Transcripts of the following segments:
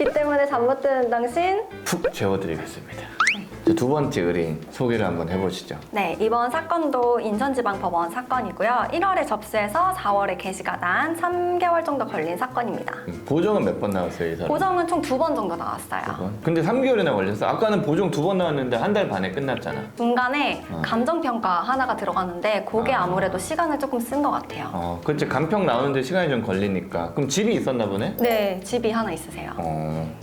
비 때문에 잠 못 드는 당신. 푹 재워드리겠습니다. 두 번째 의뢰인 소개를 한번 해보시죠. 네, 이번 사건도 인천지방법원 사건이고요. 1월에 접수해서 4월에 게시가 난 3개월 정도 걸린 사건입니다. 보정은 몇 번 나왔어요, 이 사람? 보정은 총 2번 정도 나왔어요. 두 번? 근데 3개월이나 걸렸어. 아까는 보정 2번 나왔는데 한 달 반에 끝났잖아. 중간에 감정평가 하나가 들어가는데 그게 아무래도 시간을 조금 쓴 것 같아요. 그치. 간평 나오는데 시간이 좀 걸리니까. 그럼 집이 있었나 보네? 네, 집이 하나 있으세요.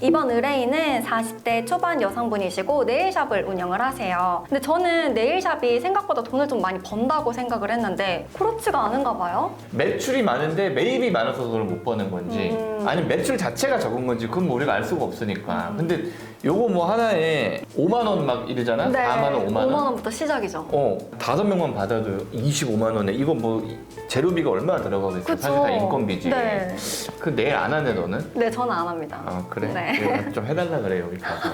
이번 의뢰인은 40대 초반 여성분이시고 네일샵을 운영을 하세요. 근데 저는 네일샵이 생각보다 돈을 좀 많이 번다고 생각을 했는데 그렇지가 않은가 봐요. 매출이 많은데 매입이 많아서 돈을 못 버는 건지 아니면 매출 자체가 적은 건지 그건 뭐 우리가 알 수가 없으니까. 근데 요거 뭐 하나에 5만 원 막 이러잖아? 네, 4만 원, 5만 원? 5만 원부터 시작이죠. 5명만 받아도 25만 원에 이거 뭐 재료비가 얼마나 들어가겠어? 그쵸. 사실 다 인건비지. 네. 그 내일 안 하네 너는? 네, 저는 안 합니다. 그래? 네. 이거 좀 해달라 그래 여기 가서.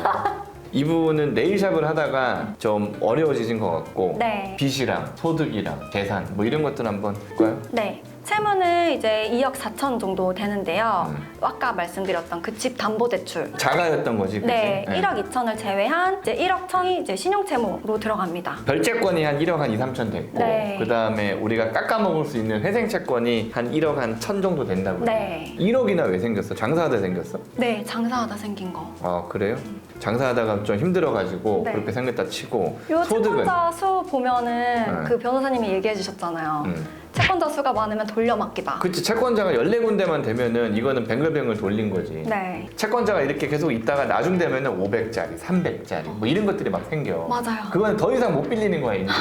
이분은 네일샵을 하다가 좀 어려워지신 것 같고 네. 빚이랑 소득이랑 재산 뭐 이런 것들 한번 볼까요? 네. 채무는 이제 2억 4천 정도 되는데요. 아까 말씀드렸던 그 집 담보대출. 자가였던 거지, 그치? 네, 1억 2천을 제외한 이제 1억 천이 이제 신용채무로 들어갑니다. 별채권이 한 1억 한 2, 3천 됐고 네. 그다음에 우리가 깎아먹을 수 있는 회생채권이 한 1억 한 1천 정도 된다고. 네. 1억이나 왜 생겼어? 장사하다 생겼어? 네, 장사하다 생긴 거. 그래요? 장사하다가 좀 힘들어가지고 네. 그렇게 생겼다 치고 요 소득은? 채권자 수 보면은 그 변호사님이 얘기해 주셨잖아요. 채권자 수가 많으면 돌려막기다. 그치. 채권자가 14군데만 되면은 이거는 뱅글뱅글 돌린 거지. 네. 채권자가 이렇게 계속 있다가 나중 되면은 500짜리, 300짜리 뭐 이런 것들이 막 생겨. 맞아요. 그거는 더 이상 못 빌리는 거야 이제.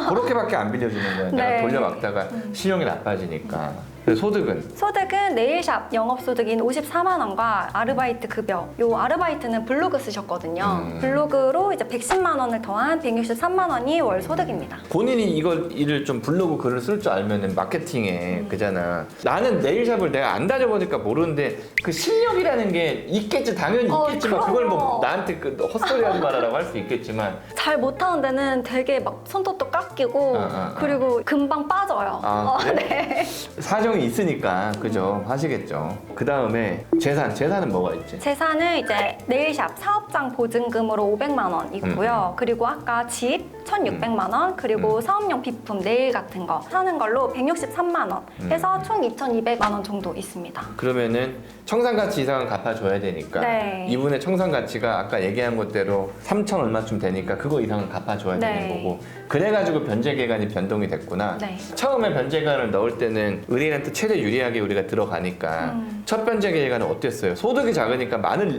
그렇게밖에 안 빌려주는 거야. 내가 네. 돌려막다가 신용이 나빠지니까. 그래서 소득은? 소득은 네일샵 영업소득인 54만 원과 아르바이트 급여. 요 아르바이트는 블로그 쓰셨거든요. 블로그로 이제 110만 원을 더한 163만 원이 월 소득입니다. 본인이 이걸 일을 좀 블로그 글을 쓸 줄 알면은 마케팅에 그잖아. 나는 네일샵을 내가 안 다녀보니까 모르는데 그 실력이라는 게 있겠지. 당연히 있겠지만 그걸 뭐 그럼요. 나한테 그 헛소리 하지 말아라고 할 수 있겠지만 잘 못하는 데는 되게 막 손톱도 깎이고 그리고 금방 빠져요. 그래? 네. 사정이 있으니까 그죠? 하시겠죠. 그 다음에 재산은 뭐가 있지? 재산은 이제 네일샵 사업장 보증금으로 500만 원이고요. 그리고 아까 집 1,600만 원, 그리고 사업용 비품 네일 같은 거 사는 걸로 163만 원 해서 총 2,200만 원 정도 있습니다. 그러면은 청산가치 이상은 갚아줘야 되니까 네. 이분의 청산가치가 아까 얘기한 것대로 3천 얼마쯤 되니까 그거 이상은 갚아줘야 네. 되는 거고 그래가지고 변제기간이 변동이 됐구나. 네. 처음에 변제기간을 넣을 때는 의뢰인한테 최대 유리하게 우리가 들어가니까 첫 변제기간은 어땠어요? 소득이 작으니까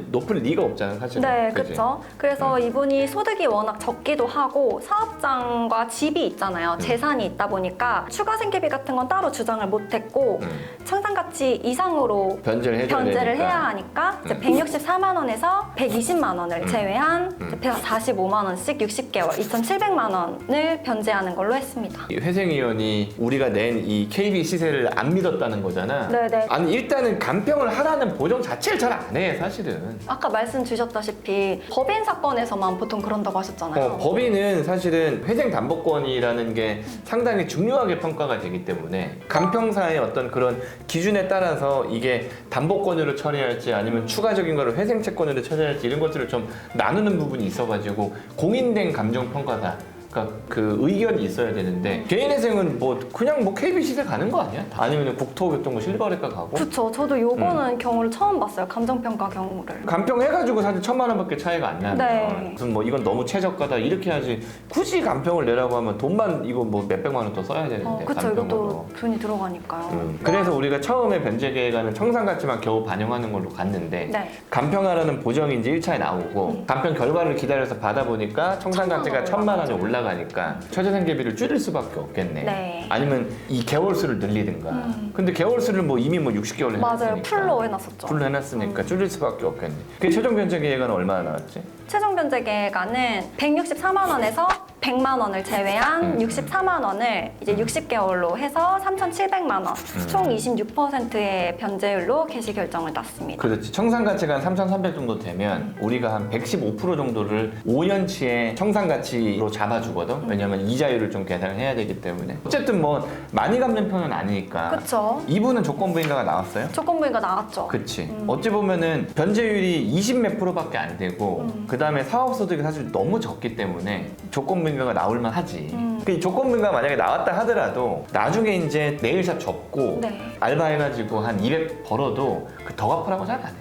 높을 리가 없잖아 사실은. 네, 그치? 그렇죠. 그래서 이분이 소득이 워낙 적기도 하고 사업장과 집이 있잖아요. 재산이 있다 보니까 추가 생계비 같은 건 따로 주장을 못했고 청산가치 이상으로 변제를 해줘야 변제를 되니까. 해야 하니까 이제 164만 원에서 120만 원을 제외한 45만 원씩 60개월 2,700만 원을 변제하는 걸로 했습니다. 이 회생위원이 우리가 낸 이 KB 시세를 안 믿었다는 거잖아. 네네. 아니 일단은 간평을 하라는 보정 자체를 잘 안 해 사실은. 아까 말씀 주셨다시피 법인 사건에서만 보통 그런다고 하셨잖아요. 법인은 사실은 회생담보권이라는 게 상당히 중요하게 평가가 되기 때문에 간평사의 어떤 그런 기준에 따라서 이게 담보권으로 처리할지 아니면 추가적인 거를 회생채권으로 처리할지 이런 것들을 좀 나누는 부분이 있어가지고 공인된 감정평가사 그러니까 그 의견이 있어야 되는데 개인회생은 뭐 그냥 뭐 KB 시세 가는 거 아니야? 아니면 국토교통부 실거래가 가고? 그렇죠. 저도 요거는 경우를 처음 봤어요. 감정평가 경우를. 간평해가지고 사실 1,000만 원밖에 차이가 안 나면 네. 무슨 뭐 이건 너무 최저가다 이렇게 하지 굳이 간평을 내라고 하면 돈만 이거 뭐 몇백만 원 더 써야 되는데 그렇죠. 간평으로. 이것도 돈이 들어가니까요. 그래서 우리가 처음에 변제계획안은 청산가치만 겨우 반영하는 걸로 갔는데 네. 간평하라는 보정이 이제 1차에 나오고 간평 결과를 기다려서 받아보니까 청산가치가 1,000만 원이 올라가니까 최저생계비를 줄일 수밖에 없겠네. 네. 아니면 이 개월수를 늘리든가. 근데 개월수를 뭐 이미 뭐 60개월 해놨으니까. 맞아요. 풀로 해놨었죠. 풀로 해놨으니까 줄일 수밖에 없겠네. 그 최종 변제계획안은 얼마나 나왔지? 최종 변제 계획안은 164만 원에서 100만 원을 제외한 64만 원을 이제 60개월로 해서 3,700만 원, 총 26%의 변제율로 개시 결정을 났습니다. 그렇지. 청산 가치가 한 3,300 정도 되면 우리가 한 115% 정도를 5년치의 청산 가치로 잡아주거든. 왜냐면 이자율을 좀 계산을 해야 되기 때문에. 어쨌든 뭐 많이 갚는 편은 아니니까. 그쵸. 이분은 조건부인가가 나왔어요? 조건부인가 나왔죠. 그치. 어찌 보면은 변제율이 20 몇 프로밖에 안 되고 그 다음에 사업소득이 사실 너무 적기 때문에 조건부인가가 나올만 하지. 그 조건부인가 만약에 나왔다 하더라도 나중에 이제 네일샵 접고 네. 알바해가지고 한 200 벌어도 그 더 갚으라고 잘 안 해.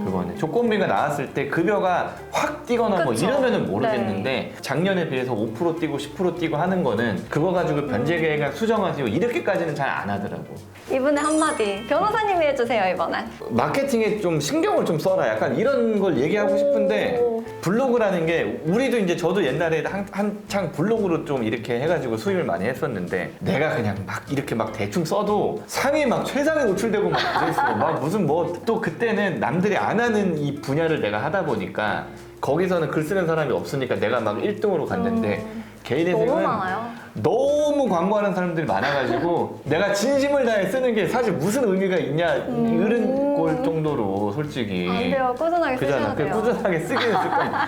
그거는 조건비가 나왔을 때 급여가 확 뛰거나 뭐 그쵸. 이러면은 모르겠는데 작년에 비해서 5% 뛰고 10% 뛰고 하는 거는 그거 가지고 변제 계획안 수정하시고 이렇게까지는 잘 안 하더라고. 이분의 한마디 변호사님이 해주세요 이번엔. 마케팅에 좀 신경을 좀 써라. 약간 이런 걸 얘기하고 싶은데 오. 블로그라는 게 우리도 이제 저도 옛날에 한창 블로그로 좀 이렇게 해가지고 수입을 많이 했었는데 내가 그냥 막 이렇게 막 대충 써도 상위 막 최상에 노출되고 막 그랬어. 막 무슨 뭐 또 그때는 남들이 안 하는 이 분야를 내가 하다 보니까 거기서는 글 쓰는 사람이 없으니까 내가 막 1등으로 갔는데 개인의 너무 생은 많아요. 너무 광고하는 사람들이 많아가지고 내가 진심을 다해 쓰는 게 사실 무슨 의미가 있냐 이런 꼴 정도로 솔직히 안 돼요. 꾸준하게 쓰셔야 그잖아. 돼요. 꾸준하게 쓰기는 쓸 거야.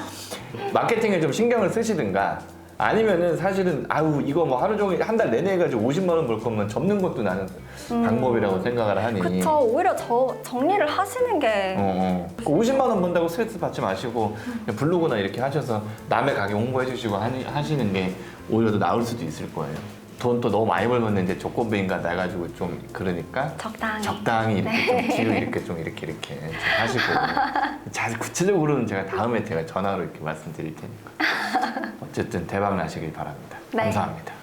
마케팅에 좀 신경을 쓰시든가 아니면은 사실은 아우 이거 뭐 하루 종일 한 달 내내 해가지고 50만 원 벌 거면 접는 것도 나는 방법이라고 생각을 하니. 그쵸. 오히려 정리를 하시는 게 50만 원 번다고 스트레스 받지 마시고 그냥 블로그나 이렇게 하셔서 남의 가게 홍보해 주시고 하시는 게 오히려 더 나을 수도 있을 거예요. 돈 또 너무 많이 벌면 이제 조건배인가 나가지고 좀 그러니까 적당히. 이렇게 좀 뒤로 이렇게 좀 하시고 자세히 구체적으로는 제가 다음에 전화로 이렇게 말씀드릴 테니까 어쨌든 대박 나시길 바랍니다. 네. 감사합니다.